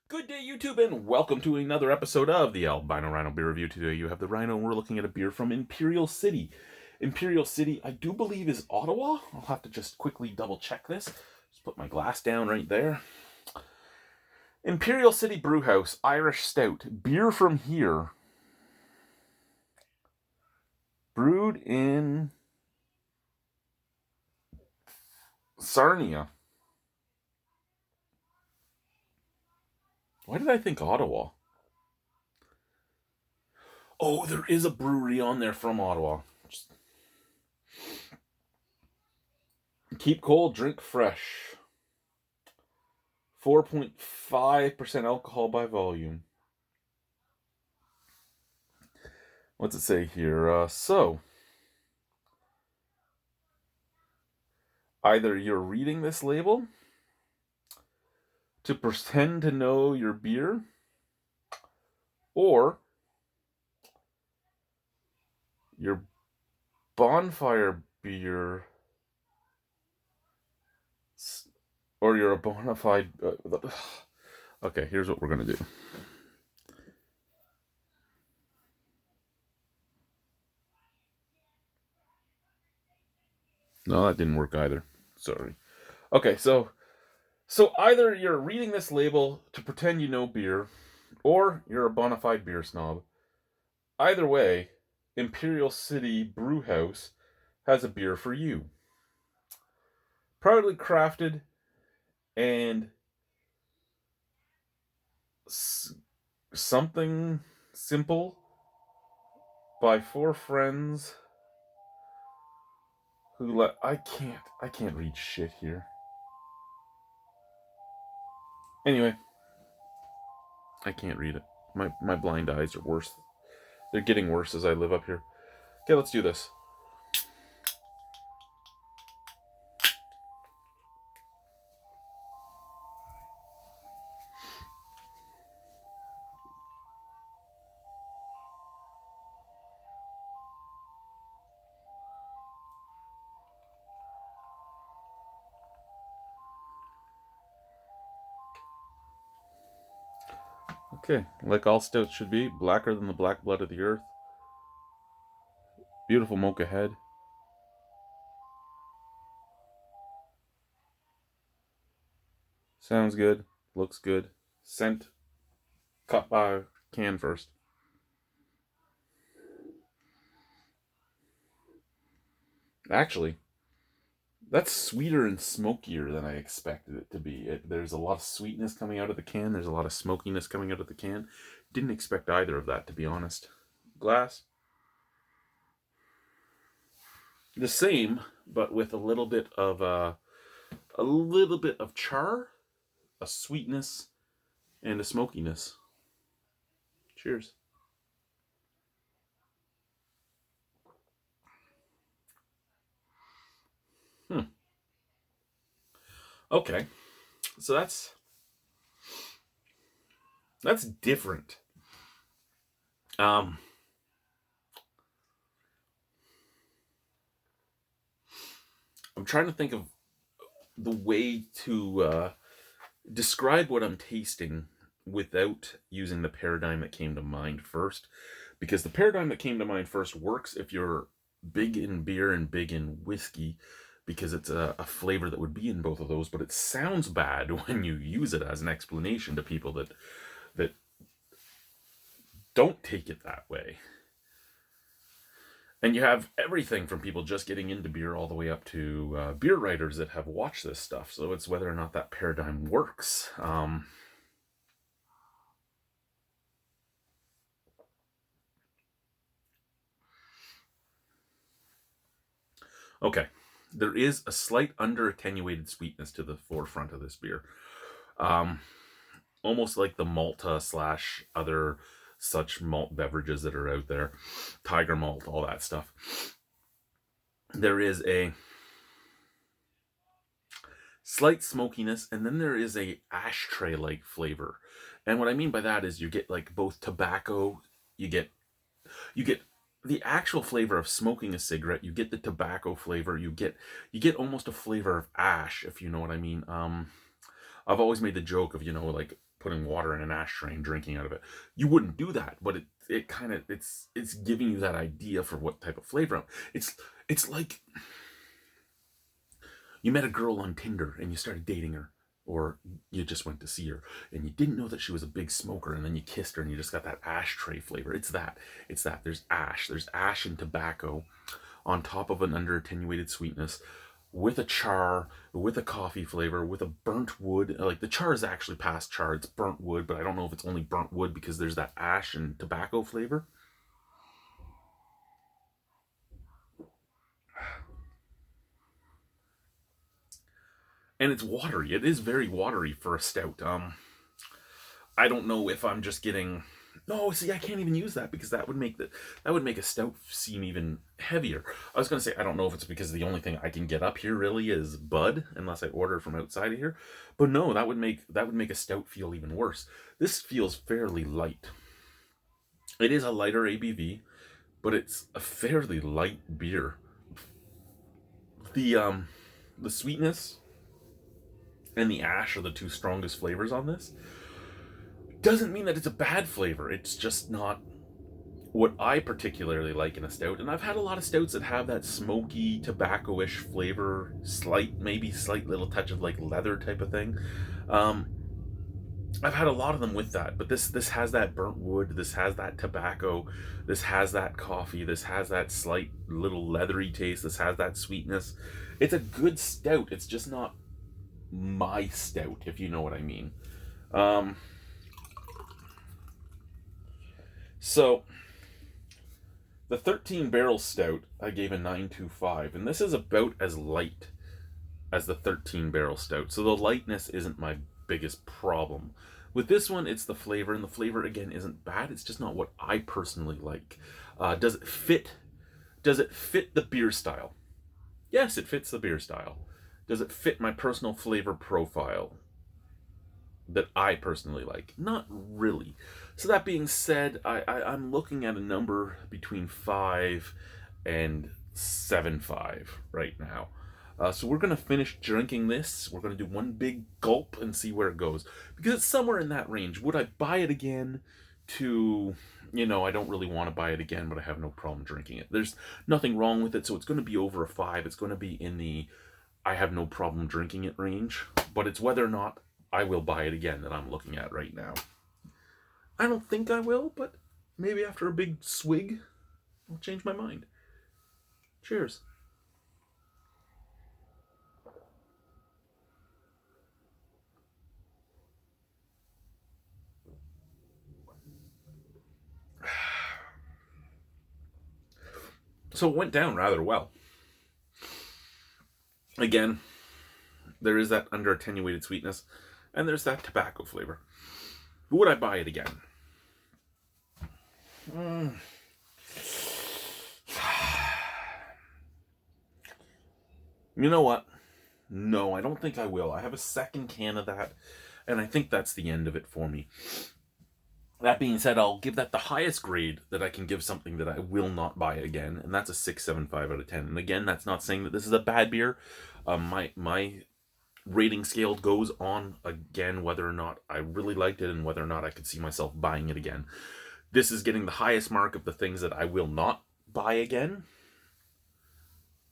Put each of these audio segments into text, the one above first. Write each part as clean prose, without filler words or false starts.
Good day, YouTube, and welcome to another episode of the Albino Rhino Beer Review. Today you have the Rhino, and we're looking at a beer from Imperial City. Imperial City, I do believe, is Ottawa. I'll have to just quickly double check this. Just put my glass down right there. Imperial City Brewhouse, Irish Stout. Beer from here. Brewed in Sarnia. Why did I think Ottawa? Oh, there is a brewery on there from Ottawa. Just keep cold, drink fresh. 4.5% alcohol by volume. What's it say here? So, either you're reading this label to pretend to know your beer, or your bonfire beer, or you're a bona fide. Okay, here's what we're gonna do. No, that didn't work either. Sorry. Okay, so either you're reading this label to pretend you know beer, or you're a bona fide beer snob. Either way, Imperial City Brewhouse has a beer for you. Proudly crafted and something simple by four friends who I can't read shit here. Anyway, I can't read it. My blind eyes are worse. They're getting worse as I live up here. Okay, let's do this. Okay, like all stouts should be, blacker than the black blood of the earth. Beautiful mocha head. Sounds good, looks good. Scent, cut by can first. Actually, that's sweeter and smokier than I expected it to be. There's a lot of sweetness coming out of the can. There's a lot of smokiness coming out of the can. Didn't expect either of that, to be honest. Glass, the same, but with a little bit of char, a sweetness, and a smokiness. Cheers. Okay, so that's different. Um, I'm trying to think of the way to describe what I'm tasting without using the paradigm that came to mind first, because the paradigm that came to mind first works if you're big in beer and big in whiskey, because it's a flavor that would be in both of those, but it sounds bad when you use it as an explanation to people that don't take it that way. And you have everything from people just getting into beer all the way up to beer writers that have watched this stuff. So it's whether or not that paradigm works. Okay, there is a slight under attenuated sweetness to the forefront of this beer. Almost like the Malta slash other such malt beverages that are out there, Tiger Malt, all that stuff. There is a slight smokiness, and then there is a ashtray like flavor. And what I mean by that is you get like both tobacco, you get the actual flavor of smoking a cigarette, you get the tobacco flavor, you get almost a flavor of ash, if you know what I mean. I've always made the joke of, like putting water in an ashtray and drinking out of it. You wouldn't do that, but it kind of it's giving you that idea for what type of flavor. It's like you met a girl on Tinder and you started dating her, or you just went to see her and you didn't know that she was a big smoker, and then you kissed her and you just got that ashtray flavor. It's that. There's ash and tobacco on top of an under attenuated sweetness, with a char, with a coffee flavor, with a burnt wood. Like, the char is actually past char, it's burnt wood, but I don't know if it's only burnt wood because there's that ash and tobacco flavor. And it's watery. It is very watery for a stout. I don't know if I'm just getting. No, see, I can't even use that because that would make a stout seem even heavier. I was gonna say I don't know if it's because the only thing I can get up here really is bud, unless I order from outside of here. But no, that would make a stout feel even worse. This feels fairly light. It is a lighter ABV, but it's a fairly light beer. The sweetness and the ash are the two strongest flavors on this. Doesn't mean that it's a bad flavor. It's just not what I particularly like in a stout. And I've had a lot of stouts that have that smoky, tobacco-ish flavor, maybe slight little touch of like leather type of thing. I've had a lot of them with that, but this has that burnt wood, this has that tobacco, this has that coffee, this has that slight little leathery taste, this has that sweetness. It's a good stout. It's just not my stout, if you know what I mean. So the 13 barrel stout I gave a 925, and this is about as light as the 13 barrel stout. So the lightness isn't my biggest problem. With this one, it's the flavor, and the flavor again isn't bad. It's just not what I personally like. Does it fit? Does it fit the beer style? Yes, it fits the beer style. Does it fit my personal flavor profile that I personally like? Not really. So that being said, I'm looking at a number between 5 and 7.5 right now. So we're going to finish drinking this. We're going to do one big gulp and see where it goes. Because it's somewhere in that range. Would I buy it again to, I don't really want to buy it again, but I have no problem drinking it. There's nothing wrong with it, so it's going to be over a 5. It's going to be in the I have no problem drinking it range. But it's whether or not I will buy it again that I'm looking at right now. I don't think I will, but maybe after a big swig, I'll change my mind. Cheers. So it went down rather well. Again, there is that under attenuated sweetness, and there's that tobacco flavor. Would I buy it again? You know what? No, I don't think I will. I have a second can of that, and I think that's the end of it for me. That being said, I'll give that the highest grade that I can give something that I will not buy again, and that's a 6.75 out of 10. And again, that's not saying that this is a bad beer. My rating scale goes on again whether or not I really liked it and whether or not I could see myself buying it again. This is getting the highest mark of the things that I will not buy again,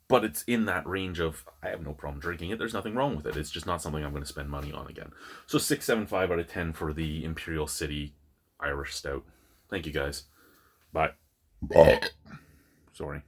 but it's in that range of I have no problem drinking it. There's nothing wrong with it. It's just not something I'm going to spend money on again. So 6.75 out of 10 for the Imperial City Irish Stout. Thank you guys. Bye. Sorry.